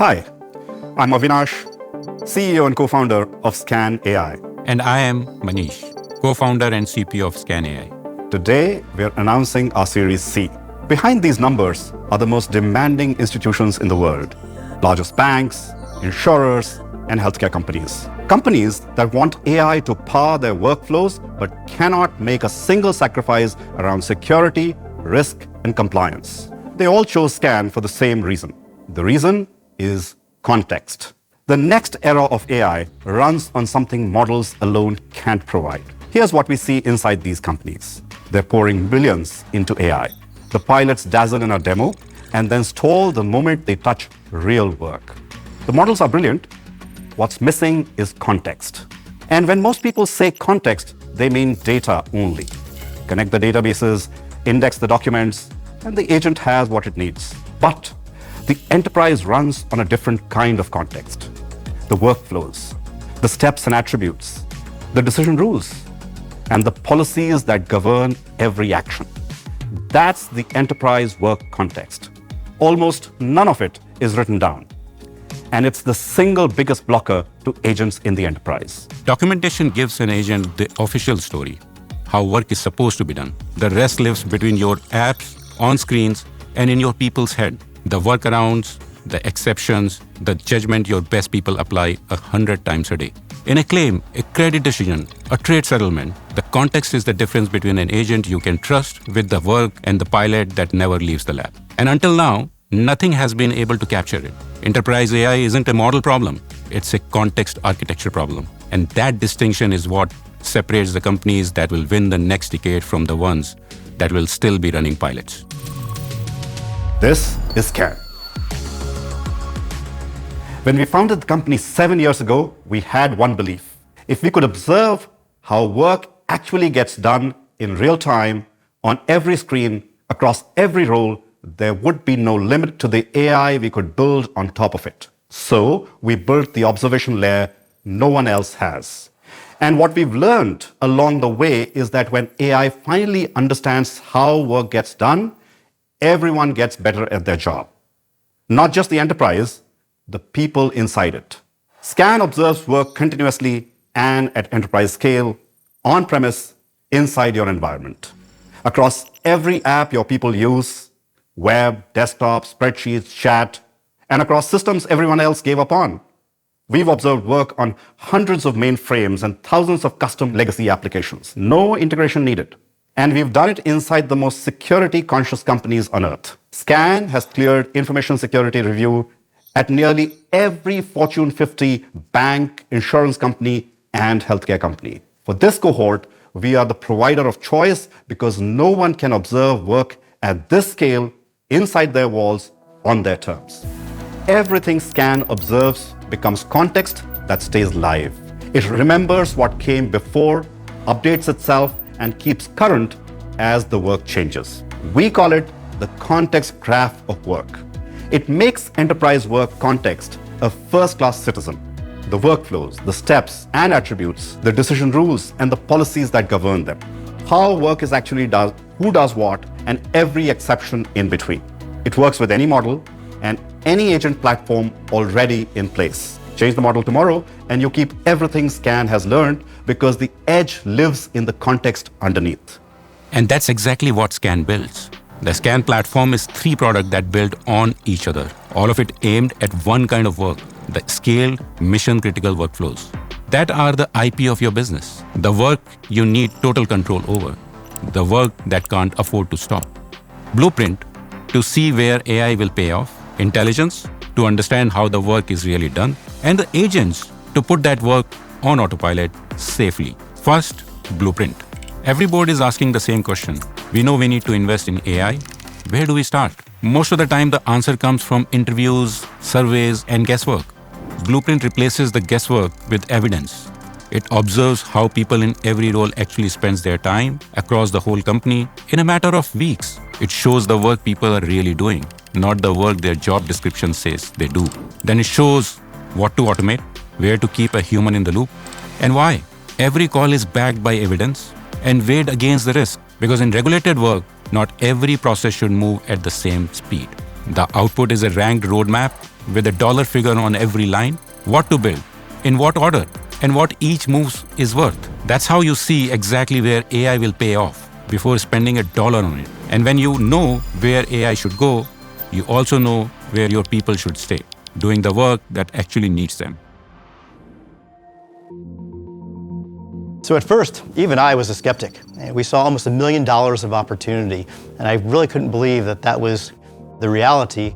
Hi, I'm Avinash, CEO and co-founder of Skan AI. And I am Manish, co-founder and CPO of Skan AI. Today, we're announcing our Series C. Behind these numbers are the most demanding institutions in the world: largest banks, insurers, and healthcare companies. Companies that want AI to power their workflows but cannot make a single sacrifice around security, risk, and compliance. They all chose Skan for the same reason. The reason is context. The next era of AI runs on something models alone can't provide. Here's what we see inside these companies. They're pouring billions into AI. The pilots dazzle in a demo and then stall the moment they touch real work. The models are brilliant. What's missing is context. And when most people say context, they mean data only. Connect the databases, index the documents, and the agent has what it needs. But the enterprise runs on a different kind of context. The workflows, the steps and attributes, the decision rules, and the policies that govern every action. That's the enterprise work context. Almost none of it is written down. And it's the single biggest blocker to agents in the enterprise. Documentation gives an agent the official story, how work is supposed to be done. The rest lives between your apps, on screens, and in your people's head. The workarounds, the exceptions, the judgment your best people apply 100 times a day. In a claim, a credit decision, a trade settlement, the context is the difference between an agent you can trust with the work and the pilot that never leaves the lab. And until now, nothing has been able to capture it. Enterprise AI isn't a model problem, it's a context architecture problem. And that distinction is what separates the companies that will win the next decade from the ones that will still be running pilots. This is Skan. When we founded the company 7 years ago, we had one belief. If we could observe how work actually gets done in real time, on every screen, across every role, there would be no limit to the AI we could build on top of it. So we built the observation layer no one else has. And what we've learned along the way is that when AI finally understands how work gets done, everyone gets better at their job. Not just the enterprise, the people inside it. Skan observes work continuously and at enterprise scale, on-premise, inside your environment. Across every app your people use, web, desktop, spreadsheets, chat, and across systems everyone else gave up on. We've observed work on hundreds of mainframes and thousands of custom legacy applications. No integration needed. And we've done it inside the most security-conscious companies on earth. Skan has cleared information security review at nearly every Fortune 50 bank, insurance company, and healthcare company. For this cohort, we are the provider of choice because no one can observe work at this scale inside their walls on their terms. Everything Skan observes becomes context that stays live. It remembers what came before, updates itself, and keeps current as the work changes. We call it the context graph of work. It makes enterprise work context a first-class citizen. The workflows, the steps and attributes, the decision rules, and the policies that govern them. How work is actually done, who does what, and every exception in between. It works with any model and any agent platform already in place. Change the model tomorrow and you keep everything Skan has learned because the edge lives in the context underneath. And that's exactly what Skan builds. The Skan platform is 3 products that build on each other, all of it aimed at one kind of work, the scaled, mission-critical workflows. That are the IP of your business, the work you need total control over, the work that can't afford to stop. Blueprint, to see where AI will pay off, intelligence, to understand how the work is really done, and the agents to put that work on autopilot safely. First, blueprint. Every board is asking the same question. We know we need to invest in AI. Where do we start? Most of the time, the answer comes from interviews, surveys, and guesswork. Blueprint replaces the guesswork with evidence. It observes how people in every role actually spends their time across the whole company in a matter of weeks. It shows the work people are really doing, not the work their job description says they do. Then it shows what to automate, where to keep a human in the loop, and why. Every call is backed by evidence and weighed against the risk, because in regulated work, not every process should move at the same speed. The output is a ranked roadmap with a dollar figure on every line, what to build, in what order, and what each move is worth. That's how you see exactly where AI will pay off before spending a dollar on it. And when you know where AI should go, you also know where your people should stay, doing the work that actually needs them. So at first, even I was a skeptic. We saw almost $1 million of opportunity, and I really couldn't believe that that was the reality.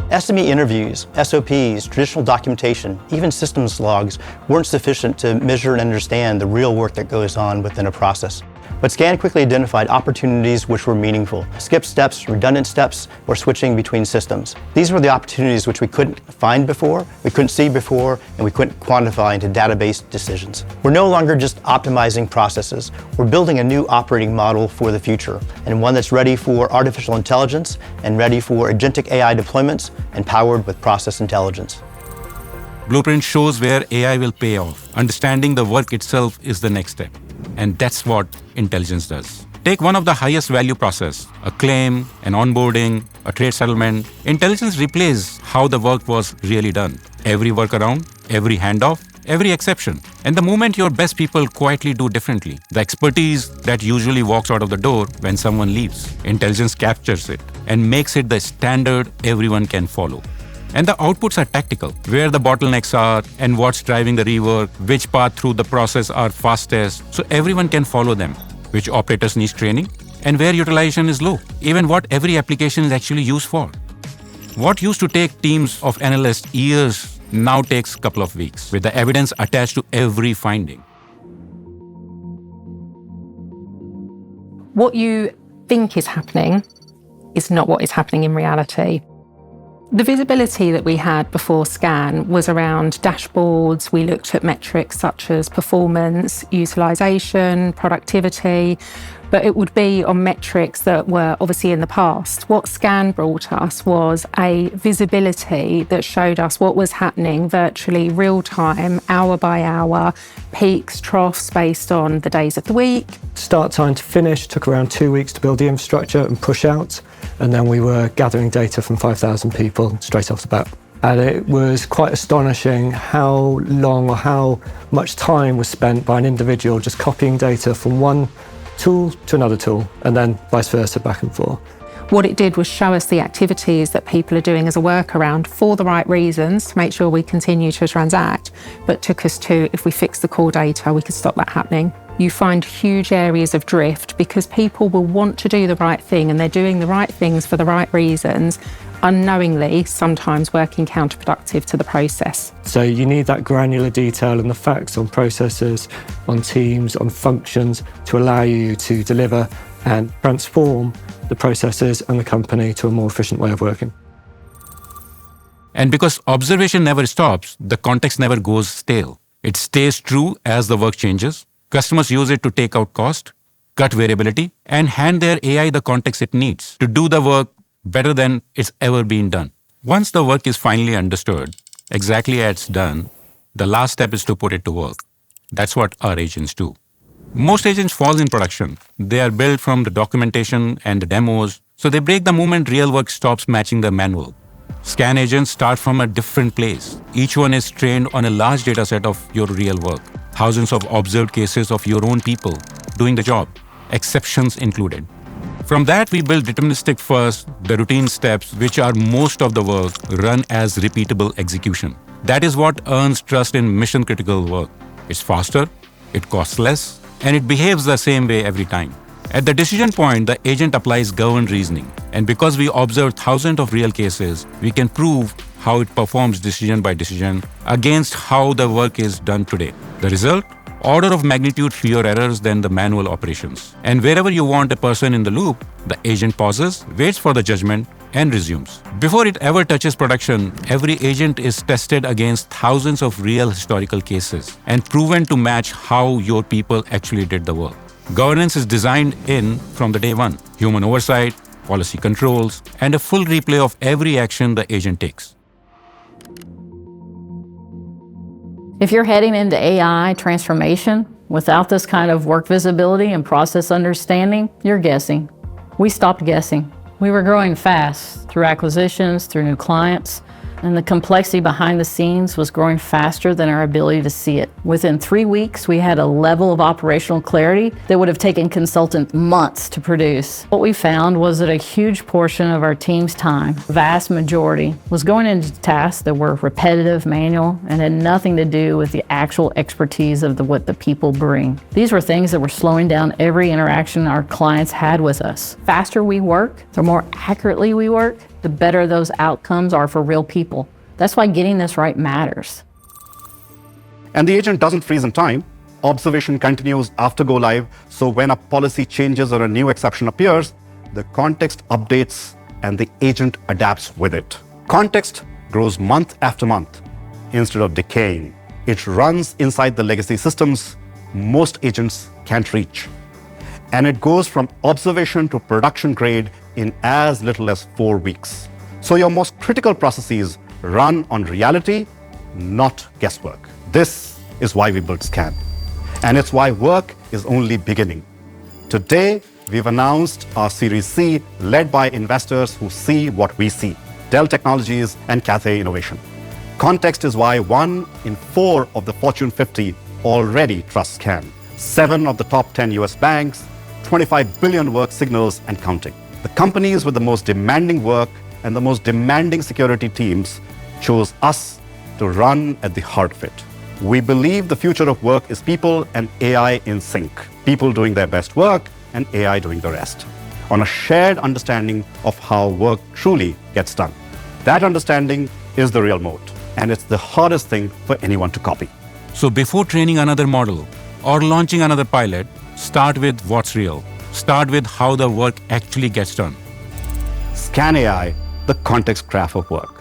SME interviews, SOPs, traditional documentation, even systems logs weren't sufficient to measure and understand the real work that goes on within a process. But Skan quickly identified opportunities which were meaningful. Skip steps, redundant steps, or switching between systems. These were the opportunities which we couldn't find before, we couldn't see before, and we couldn't quantify into database decisions. We're no longer just optimizing processes. We're building a new operating model for the future, and one that's ready for artificial intelligence and ready for agentic AI deployments and powered with process intelligence. Blueprint shows where AI will pay off. Understanding the work itself is the next step. And that's what intelligence does. Take one of the highest value process, a claim, an onboarding, a trade settlement. Intelligence replays how the work was really done. Every workaround, every handoff, every exception. And the moment your best people quietly do differently, the expertise that usually walks out of the door when someone leaves, intelligence captures it and makes it the standard everyone can follow. And the outputs are tactical, where the bottlenecks are and what's driving the rework, which path through the process are fastest, so everyone can follow them, which operators need training, and where utilization is low, even what every application is actually used for. What used to take teams of analysts years now takes a couple of weeks, with the evidence attached to every finding. What you think is happening is not what is happening in reality. The visibility that we had before Skan was around dashboards. We looked at metrics such as performance, utilization, productivity, but it would be on metrics that were obviously in the past. What Skan brought us was a visibility that showed us what was happening virtually real time, hour by hour, peaks, troughs based on the days of the week. Start time to finish took around 2 weeks to build the infrastructure and push out. And then we were gathering data from 5,000 people straight off the bat. And it was quite astonishing how long or how much time was spent by an individual just copying data from one tool to another tool, and then vice versa, back and forth. What it did was show us the activities that people are doing as a workaround for the right reasons to make sure we continue to transact, but took us to, if we fix the core data, we could stop that happening. You find huge areas of drift because people will want to do the right thing and they're doing the right things for the right reasons, unknowingly sometimes working counterproductive to the process. So you need that granular detail and the facts on processes, on teams, on functions to allow you to deliver and transform the processes and the company to a more efficient way of working. And because observation never stops, the context never goes stale. It stays true as the work changes. Customers use it to take out cost, cut variability, and hand their AI the context it needs to do the work better than it's ever been done. Once the work is finally understood, exactly as it's done, the last step is to put it to work. That's what our agents do. Most agents fall in production. They are built from the documentation and the demos, so they break the moment real work stops matching the manual. Skan agents start from a different place. Each one is trained on a large data set of your real work. Thousands of observed cases of your own people doing the job, exceptions included. From that, we build deterministic first, the routine steps, which are most of the work, run as repeatable execution. That is what earns trust in mission-critical work. It's faster, it costs less, and it behaves the same way every time. At the decision point, the agent applies governed reasoning. And because we observe thousands of real cases, we can prove how it performs decision by decision against how the work is done today. The result? Order of magnitude fewer errors than the manual operations. And wherever you want a person in the loop, the agent pauses, waits for the judgment, and resumes. Before it ever touches production, every agent is tested against thousands of real historical cases and proven to match how your people actually did the work. Governance is designed in from the day one. Human oversight, policy controls, and a full replay of every action the agent takes. If you're heading into AI transformation without this kind of work visibility and process understanding, you're guessing. We stopped guessing. We were growing fast through acquisitions, through new clients, and the complexity behind the scenes was growing faster than our ability to see it. Within 3 weeks, we had a level of operational clarity that would have taken consultants months to produce. What we found was that a huge portion of our team's time, vast majority, was going into tasks that were repetitive, manual, and had nothing to do with the actual expertise of what the people bring. These were things that were slowing down every interaction our clients had with us. The faster we work, the more accurately we work, the better those outcomes are for real people. That's why getting this right matters. And the agent doesn't freeze in time. Observation continues after go live, so when a policy changes or a new exception appears, the context updates and the agent adapts with it. Context grows month after month instead of decaying. It runs inside the legacy systems most agents can't reach. And it goes from observation to production grade in as little as 4 weeks. So your most critical processes run on reality, not guesswork. This is why we built Skan. And it's why work is only beginning. Today, we've announced our Series C led by investors who see what we see, Dell Technologies and Cathay Innovation. Context is why 1 in 4 of the Fortune 50 already trust Skan. 7 of the top 10 US banks, 25 billion work signals and counting. The companies with the most demanding work and the most demanding security teams chose us to run at the heart of it. We believe the future of work is people and AI in sync. People doing their best work and AI doing the rest, on a shared understanding of how work truly gets done. That understanding is the real moat, and it's the hardest thing for anyone to copy. So before training another model or launching another pilot, start with what's real. Start with how the work actually gets done. Skan AI, the context graph of work.